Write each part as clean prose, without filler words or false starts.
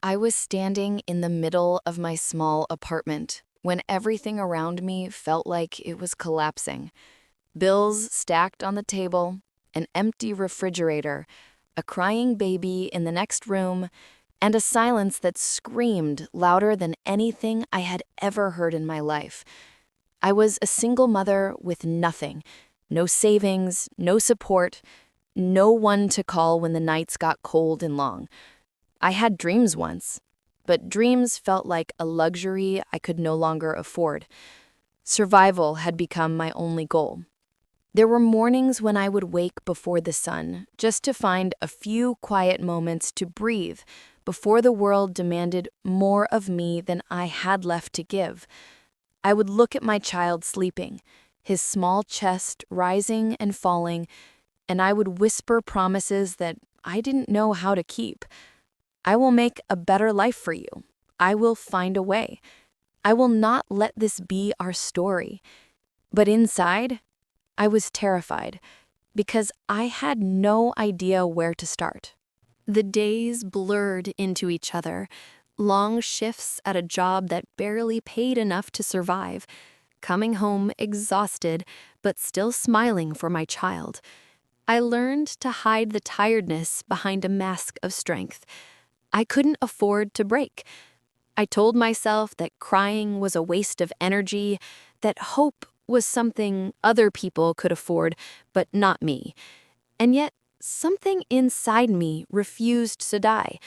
I was standing in the middle of my small apartment when everything around me felt like it was collapsing. Bills stacked on the table, an empty refrigerator, a crying baby in the next room, and a silence that screamed louder than anything I had ever heard in my life. I was a single mother with nothing, no savings, no support, no one to call when the nights got cold and long. I had dreams once, but dreams felt like a luxury I could no longer afford. Survival had become my only goal. There were mornings when I would wake before the sun, just to find a few quiet moments to breathe before the world demanded more of me than I had left to give. I would look at my child sleeping, his small chest rising and falling, and I would whisper promises that I didn't know how to keep. I will make a better life for you. I will find a way. I will not let this be our story. But inside, I was terrified because I had no idea where to start. The days blurred into each other, long shifts at a job that barely paid enough to survive, coming home exhausted but still smiling for my child. I learned to hide the tiredness behind a mask of strength. I couldn't afford to break. I told myself that crying was a waste of energy, that hope was something other people could afford, but not me. And yet, something inside me refused to die.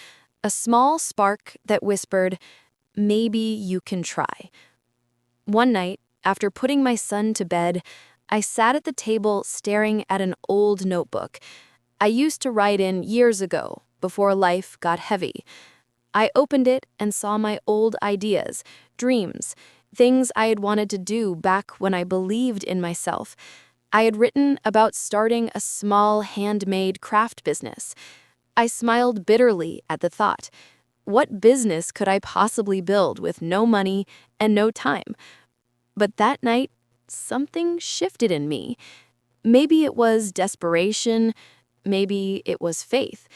A small spark that whispered, "Maybe you can try." One night, after putting my son to bed, I sat at the table staring at an old notebook I used to write in years ago, before life got heavy. I opened it and saw my old ideas, dreams, things I had wanted to do back when I believed in myself. I had written about starting a small handmade craft business. I smiled bitterly at the thought. What business could I possibly build with no money and no time? But that night, something shifted in me. Maybe it was desperation, maybe it was faith.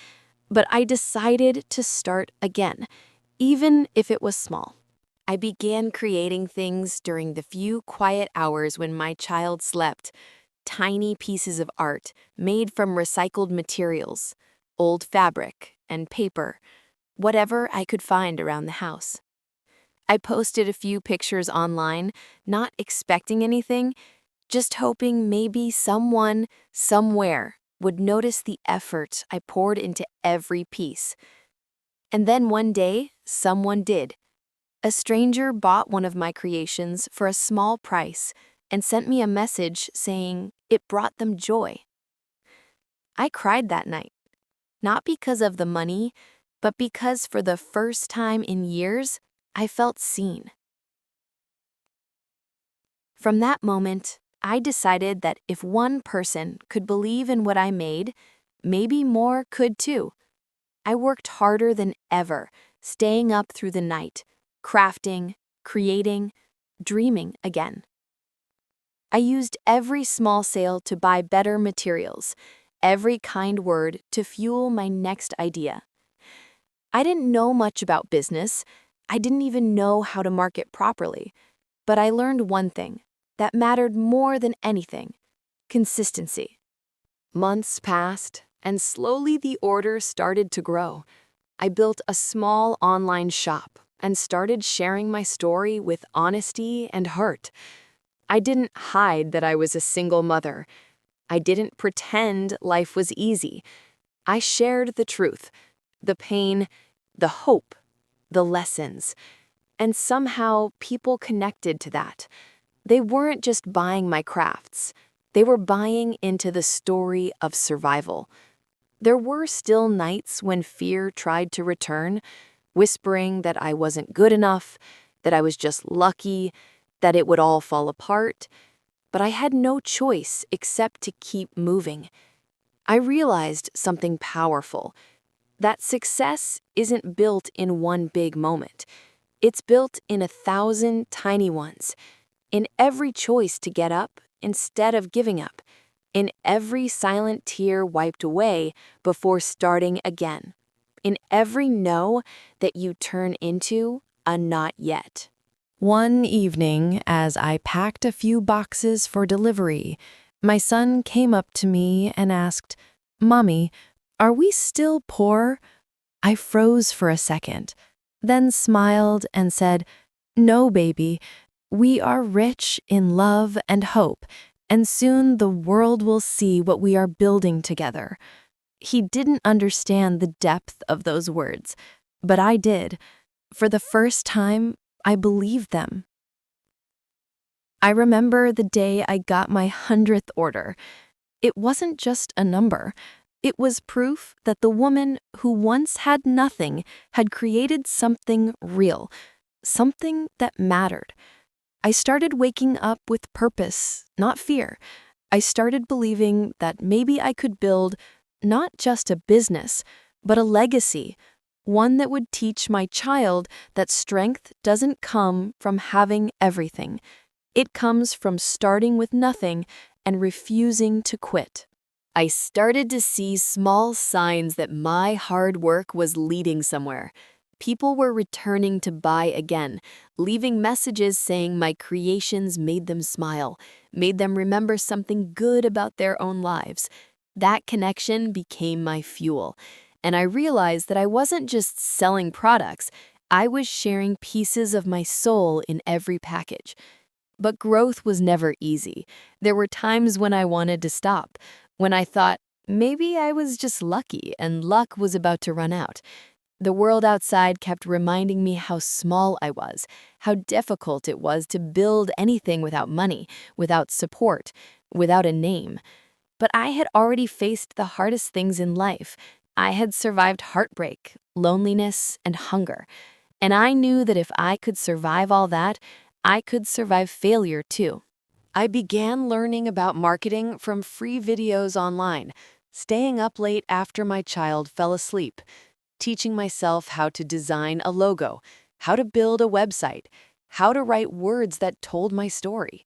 But I decided to start again, even if it was small. I began creating things during the few quiet hours when my child slept, tiny pieces of art made from recycled materials, old fabric and paper, whatever I could find around the house. I posted a few pictures online, not expecting anything, just hoping maybe someone, somewhere, would notice the effort I poured into every piece. And then one day, someone did. A stranger bought one of my creations for a small price and sent me a message saying it brought them joy. I cried that night, not because of the money, but because for the first time in years, I felt seen. From that moment, I decided that if one person could believe in what I made, maybe more could too. I worked harder than ever, staying up through the night, crafting, creating, dreaming again. I used every small sale to buy better materials, every kind word to fuel my next idea. I didn't know much about business. I didn't even know how to market properly. But I learned one thing that mattered more than anything: consistency. Months passed, and slowly the order started to grow. I built a small online shop and started sharing my story with honesty and heart. I didn't hide that I was a single mother. I didn't pretend life was easy. I shared the truth, the pain, the hope, the lessons. And somehow people connected to that. They weren't just buying my crafts. They were buying into the story of survival. There were still nights when fear tried to return, whispering that I wasn't good enough, that I was just lucky, that it would all fall apart. But I had no choice except to keep moving. I realized something powerful, that success isn't built in one big moment. It's built in 1,000 tiny ones, in every choice to get up instead of giving up, in every silent tear wiped away before starting again. in every no that you turn into a not yet. One evening, as I packed a few boxes for delivery, my son came up to me and asked, "Mommy, are we still poor?" I froze for a second, then smiled and said, "No, baby, we are rich in love and hope, and soon the world will see what we are building together." He didn't understand the depth of those words, but I did. For the first time, I believed them. I remember the day I got my 100th order. It wasn't just a number. It was proof that the woman who once had nothing had created something real, something that mattered. I started waking up with purpose, not fear. I started believing that maybe I could build not just a business, but a legacy, one that would teach my child that strength doesn't come from having everything. It comes from starting with nothing and refusing to quit. I started to see small signs that my hard work was leading somewhere. People were returning to buy again, leaving messages saying my creations made them smile, made them remember something good about their own lives. That connection became my fuel, and I realized that I wasn't just selling products, I was sharing pieces of my soul in every package. But growth was never easy. There were times when I wanted to stop, when I thought maybe I was just lucky and luck was about to run out. The world outside kept reminding me how small I was, how difficult it was to build anything without money, without support, without a name. But I had already faced the hardest things in life. I had survived heartbreak, loneliness, and hunger. And I knew that if I could survive all that, I could survive failure too. I began learning about marketing from free videos online, staying up late after my child fell asleep, teaching myself how to design a logo, how to build a website, how to write words that told my story.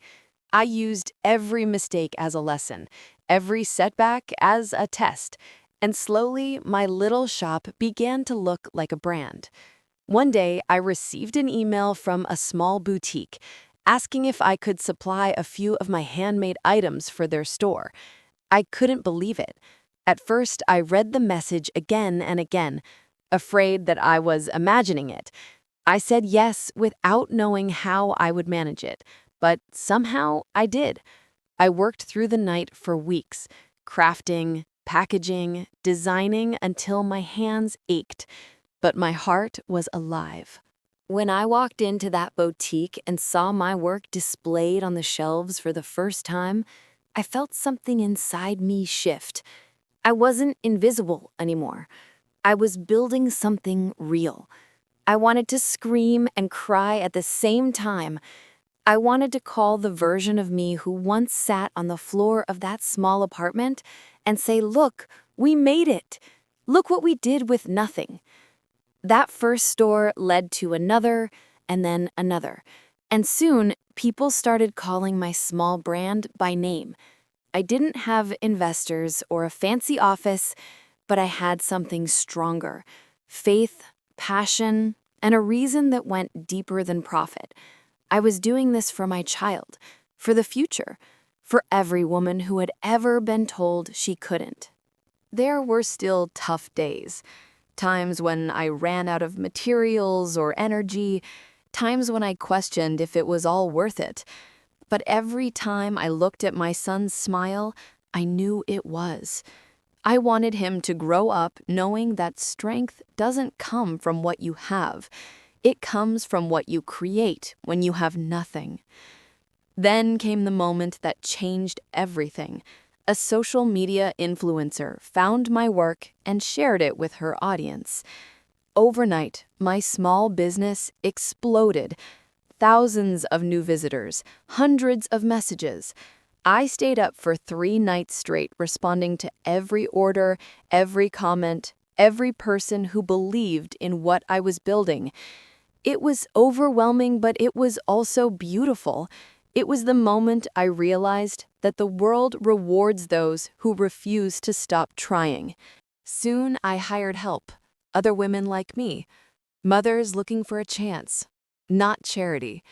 I used every mistake as a lesson, every setback as a test, and slowly my little shop began to look like a brand. One day, I received an email from a small boutique asking if I could supply a few of my handmade items for their store. I couldn't believe it. At first, I read the message again and again, afraid that I was imagining it. I said yes without knowing how I would manage it, but somehow I did. I worked through the night for weeks, crafting, packaging, designing until my hands ached, but my heart was alive. When I walked into that boutique and saw my work displayed on the shelves for the first time, I felt something inside me shift. I wasn't invisible anymore. I was building something real. I wanted to scream and cry at the same time. I wanted to call the version of me who once sat on the floor of that small apartment and say, "Look, we made it. Look what we did with nothing." That first store led to another, and then another. And soon, people started calling my small brand by name. I didn't have investors or a fancy office, but I had something stronger: faith, passion, and a reason that went deeper than profit. I was doing this for my child, for the future, for every woman who had ever been told she couldn't. There were still tough days. Times when I ran out of materials or energy, times when I questioned if it was all worth it. But every time I looked at my son's smile, I knew it was. I wanted him to grow up knowing that strength doesn't come from what you have. It comes from what you create when you have nothing. Then came the moment that changed everything. A social media influencer found my work and shared it with her audience. Overnight, my small business exploded. Thousands of new visitors, hundreds of messages. I stayed up for 3 nights straight responding to every order, every comment, every person who believed in what I was building. It was overwhelming, but it was also beautiful. It was the moment I realized that the world rewards those who refuse to stop trying. Soon I hired help. other women like me, mothers looking for a chance, not charity.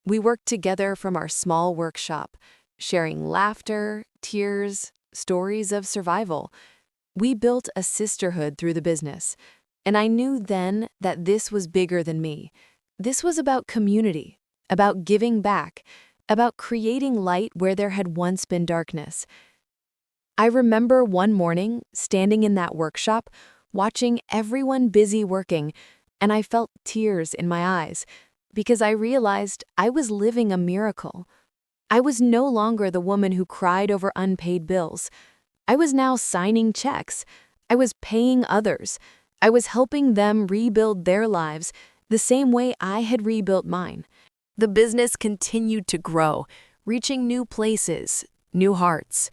We worked together from our small workshop, sharing laughter, tears, stories of survival. We built a sisterhood through the business, and I knew then that this was bigger than me. This was about community, about giving back, about creating light where there had once been darkness. I remember one morning standing in that workshop, watching everyone busy working, and I felt tears in my eyes because I realized I was living a miracle. I was no longer the woman who cried over unpaid bills. I was now signing checks. I was paying others. I was helping them rebuild their lives the same way I had rebuilt mine. The business continued to grow, reaching new places, new hearts.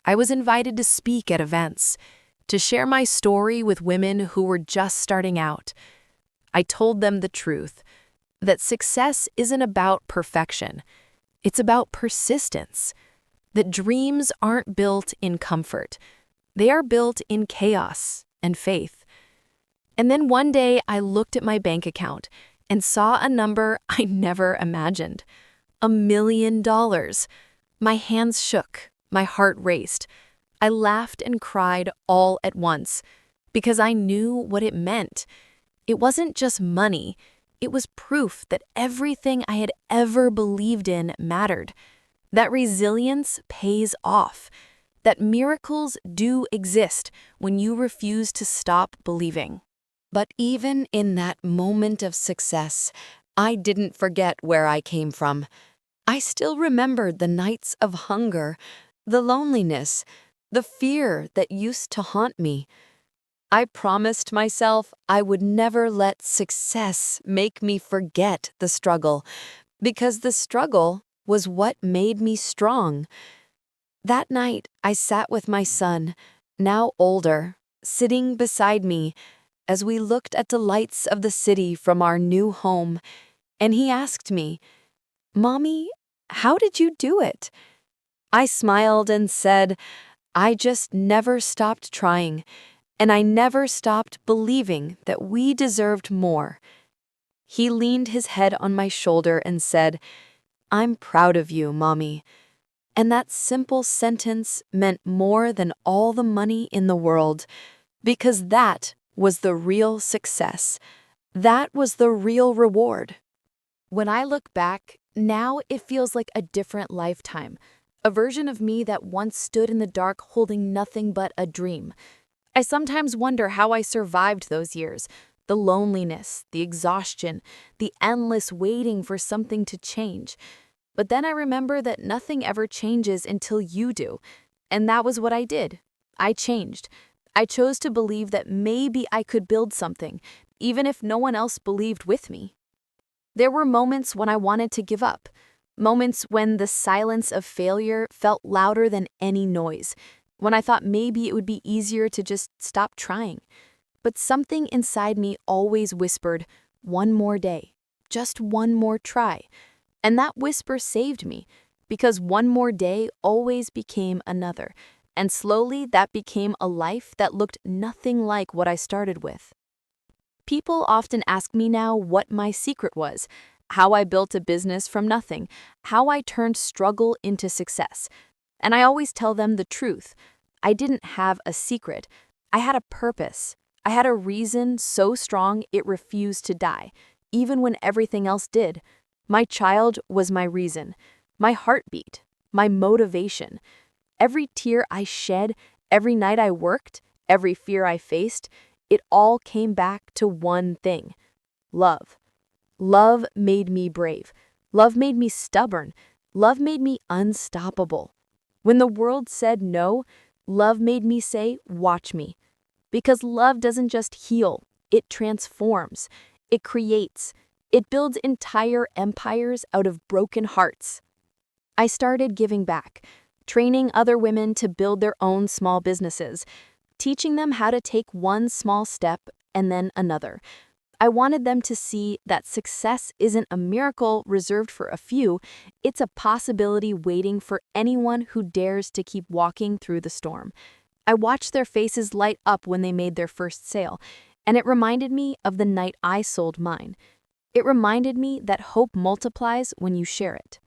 I was invited to speak at events, to share my story with women who were just starting out. I told them the truth, that success isn't about perfection. It's about persistence. That dreams aren't built in comfort. They are built in chaos and faith. And then one day I looked at my bank account and saw a number I never imagined. $1 million. My hands shook, my heart raced. I laughed and cried all at once because I knew what it meant. It wasn't just money. It was proof that everything I had ever believed in mattered. That resilience pays off. That miracles do exist when you refuse to stop believing. But even in that moment of success, I didn't forget where I came from. I still remembered the nights of hunger, the loneliness, the fear that used to haunt me. I promised myself I would never let success make me forget the struggle, because the struggle was what made me strong. That night, I sat with my son, now older, sitting beside me as we looked at the lights of the city from our new home, and he asked me, "Mommy, how did you do it?" I smiled and said, "I just never stopped trying, and I never stopped believing that we deserved more." He leaned his head on my shoulder and said, "I'm proud of you, Mommy." And that simple sentence meant more than all the money in the world, because that was the real success. That was the real reward. When I look back, now it feels like a different lifetime, a version of me that once stood in the dark holding nothing but a dream. I sometimes wonder how I survived those years, the loneliness, the exhaustion, the endless waiting for something to change. But then I remember that nothing ever changes until you do. And that was what I did. I changed. I chose to believe that maybe I could build something, even if no one else believed with me. There were moments when I wanted to give up, moments when the silence of failure felt louder than any noise, when I thought maybe it would be easier to just stop trying. But something inside me always whispered, one more day, just one more try. And that whisper saved me, because one more day always became another, and slowly that became a life that looked nothing like what I started with. People often ask me now what my secret was, how I built a business from nothing, how I turned struggle into success. And I always tell them the truth. I didn't have a secret. I had a purpose. I had a reason so strong it refused to die, even when everything else did. My child was my reason, my heartbeat, my motivation. Every tear I shed, every night I worked, every fear I faced, it all came back to one thing: love. Love made me brave. Love made me stubborn. Love made me unstoppable. When the world said no, love made me say, "Watch me." Because love doesn't just heal, it transforms, it creates, it builds entire empires out of broken hearts. I started giving back, training other women to build their own small businesses, teaching them how to take one small step and then another. I wanted them to see that success isn't a miracle reserved for a few, it's a possibility waiting for anyone who dares to keep walking through the storm. I watched their faces light up when they made their first sale, And it reminded me of the night I sold mine. It reminded me that hope multiplies when you share it.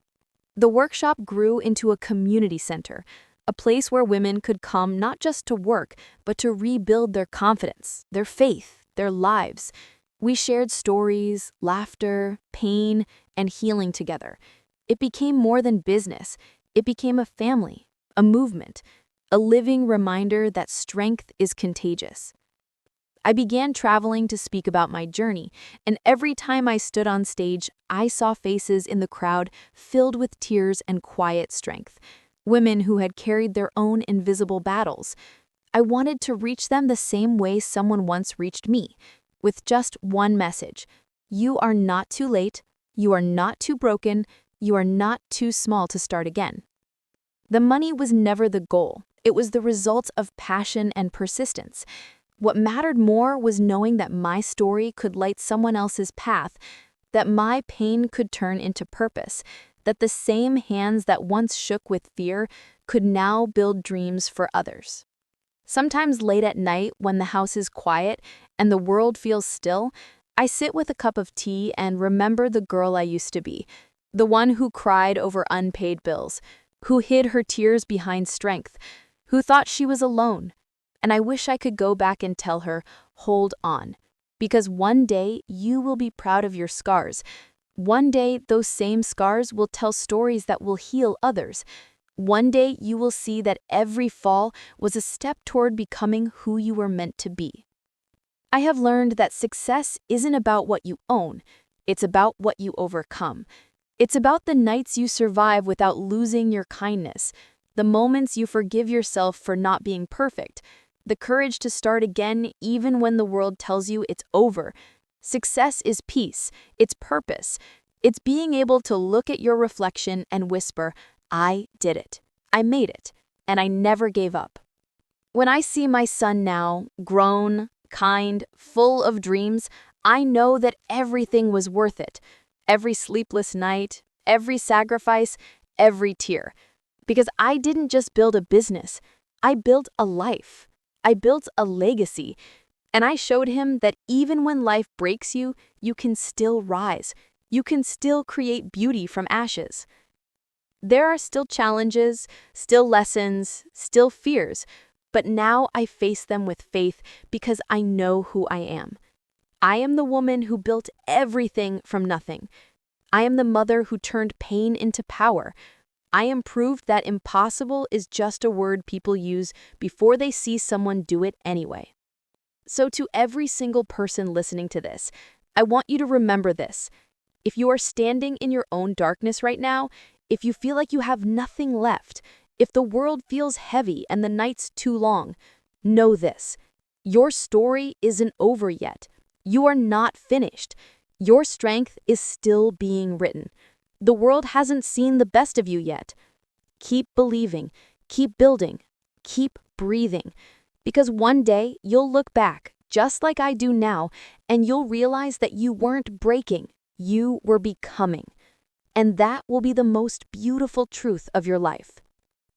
The workshop grew into a community center, a place where women could come not just to work, but to rebuild their confidence, their faith, their lives. We shared stories, laughter, pain, and healing together. It became more than business. It became a family, a movement, a living reminder that strength is contagious. I began traveling to speak about my journey, and every time I stood on stage, I saw faces in the crowd filled with tears and quiet strength, women who had carried their own invisible battles. I wanted to reach them the same way someone once reached me, with just one message: you are not too late, you are not too broken, you are not too small to start again. The money was never the goal, it was the result of passion and persistence. What mattered more was knowing that my story could light someone else's path, that my pain could turn into purpose, that the same hands that once shook with fear could now build dreams for others. Sometimes late at night, when the house is quiet and the world feels still, I sit with a cup of tea and remember the girl I used to be, the one who cried over unpaid bills, who hid her tears behind strength, who thought she was alone. And I wish I could go back and tell her, hold on, because one day you will be proud of your scars. One day those same scars will tell stories that will heal others. One day you will see that every fall was a step toward becoming who you were meant to be. I have learned that success isn't about what you own, it's about what you overcome. It's about the nights you survive without losing your kindness, the moments you forgive yourself for not being perfect, the courage to start again even when the world tells you it's over. Success is peace, it's purpose. It's being able to look at your reflection and whisper, I did it, I made it, and I never gave up. When I see my son now, grown, kind, full of dreams, I know that everything was worth it. Every sleepless night, every sacrifice, every tear. Because I didn't just build a business, I built a life. I built a legacy, and I showed him that even when life breaks you, you can still rise. You can still create beauty from ashes. There are still challenges, still lessons, still fears, but now I face them with faith because I know who I am. I am the woman who built everything from nothing. I am the mother who turned pain into power. I am proof that impossible is just a word people use before they see someone do it anyway. So to every single person listening to this, I want you to remember this. If you are standing in your own darkness right now, if you feel like you have nothing left, if the world feels heavy and the nights too long, know this. Your story isn't over yet. You are not finished. Your strength is still being written. The world hasn't seen the best of you yet. Keep believing, keep building, keep breathing. Because one day you'll look back, just like I do now, and you'll realize that you weren't breaking, you were becoming. And that will be the most beautiful truth of your life.